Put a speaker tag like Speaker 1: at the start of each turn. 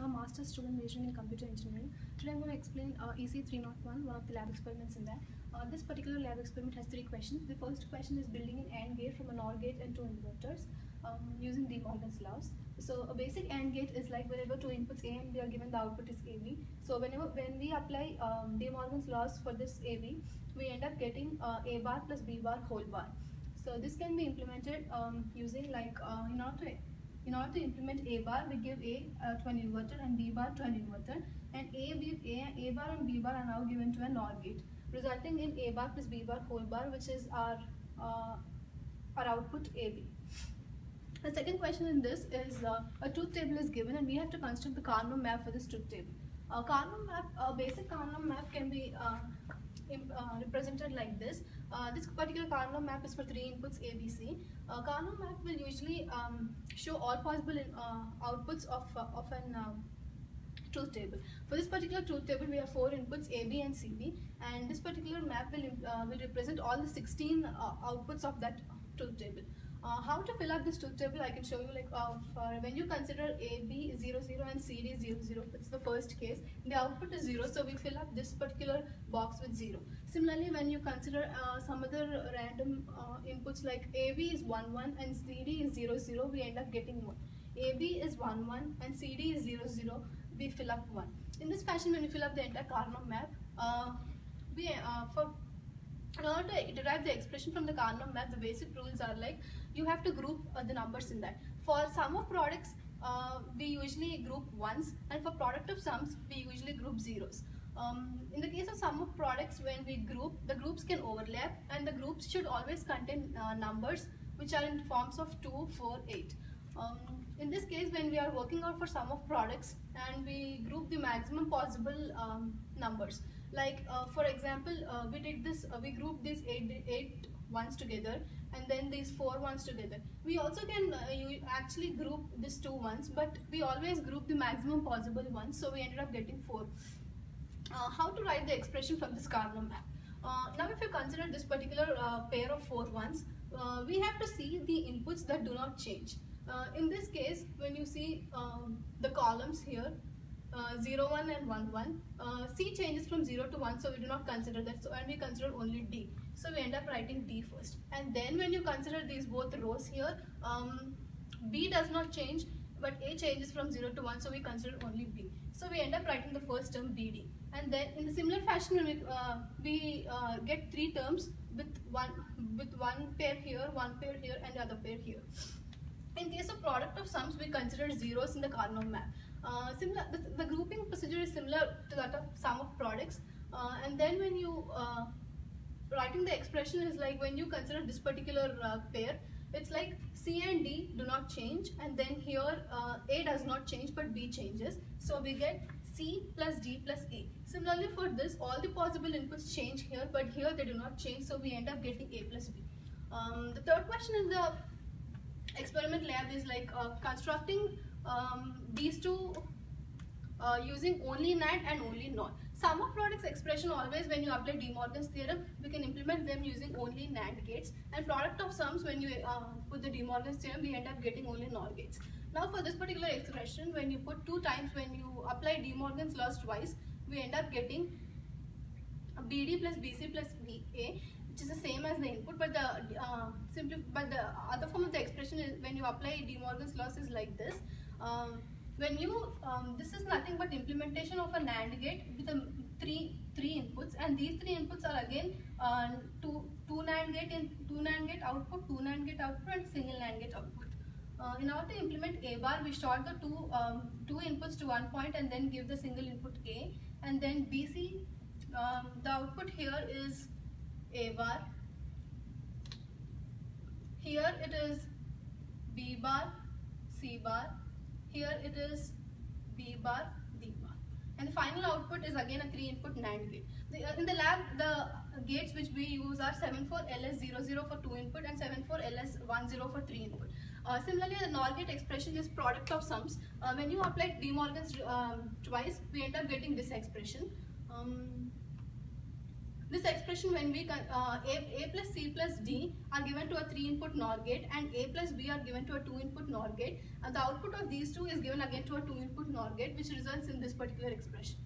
Speaker 1: a master's student majoring in computer engineering. Today I'm going to explain EC301, one of the lab experiments in that. This particular lab experiment has 3 questions. The first question is building an AND gate from a NOR gate and 2 inverters using De Morgan's laws. So a basic AND gate is like whenever 2 inputs A and B are given, the output is AB. So when we apply De Morgan's laws for this AB, we end up getting A bar plus B bar whole bar. So this can be implemented using like in order to implement A bar, we give A to an inverter and B bar to an inverter, and A bar and B bar are now given to a NOR gate, resulting in A bar plus B bar whole bar, which is our output AB. The second question in this is a truth table is given and we have to construct the Carnot map for this truth table. A basic Carnot map can be represented like this. This particular Carnot map is for 3 inputs A, B, C. Carnot map will usually show all possible outputs of an truth table. For this particular truth table, we have 4 inputs A, B, and C, D, and this particular map will represent all the 16 outputs of that truth table. How to fill up this truth table, I can show you like when you consider A, B 0, 0 and C, D 0, 0, it's the first case, the output is 0, so we fill up this particular box with 0. Similarly, when you consider some other random inputs like AB is 1, 1 and CD is 0, 0, we end up getting 1. AB is 1, 1 and CD is 0, 0, we fill up 1. In this fashion, when you fill up the entire Carnot map, in order to derive the expression from the Carnot map, the basic rules are like you have to group the numbers in that. For sum of products, we usually group ones, and for product of sums, we usually group zeros. In the case of sum of products, when we group, the groups can overlap, and the groups should always contain numbers which are in forms of 2, 4, 8. In this case, when we are working out for sum of products and we group the maximum possible numbers, like for example, we grouped these 8 ones together and then these 4 ones together. We also can actually group these 2 ones, but we always group the maximum possible ones, so we ended up getting 4. How to write the expression from this Carnot map? Now if you consider this particular pair of 4 ones, we have to see the inputs that do not change. In this case, when you see the columns here, 0, 1 and 1, 1, C changes from 0 to 1, so we do not consider that, so, and we consider only D. So we end up writing D first. And then when you consider these both rows here, B does not change, but A changes from 0 to 1, so we consider only B. So we end up writing the first term BD. And then in the similar fashion, we get 3 terms with one pair here, one pair here, and the other pair here. In case of product of sums, we consider zeros in the Carnot map. The grouping procedure is similar to that of sum of products. And then when you writing the expression is like when you consider this particular pair, it's like C and D do not change, and then here A does not change but B changes. So we get C plus D plus A. Similarly for this, all the possible inputs change here, but here they do not change, so we end up getting A plus B. The third question in the experiment lab is like constructing these two using only NAND and only NOR. Sum of products expression, always when you apply De Morgan's theorem, we can implement them using only NAND gates, and product of sums, when you put the De Morgan's theorem, we end up getting only NOR gates. Now for this particular expression, when you put 2 times, when you apply De Morgan's laws twice, we end up getting BD plus BC plus BA, which is the same as the input, but the other form of the expression is when you apply De Morgan's laws is like this. This is nothing but implementation of a NAND gate with three inputs, and these 3 inputs are again two NAND gate output, 2 NAND gate output, and single NAND gate output. In order to implement A bar, we short the two inputs to one point and then give the single input A, and then BC, the output here is A bar, here it is B bar, C bar, here it is B bar, D bar, and the final output is again a 3 input NAND gate. In the lab, the gates which we use are 74LS00 for 2 input and 74LS10 for 3 input. Similarly, the NOR gate expression is product of sums. When you apply De Morgan's twice, we end up getting this expression. This expression, when we a plus c plus d are given to a 3-input NOR gate and a plus b are given to a 2-input NOR gate, and the output of these two is given again to a 2-input NOR gate, which results in this particular expression.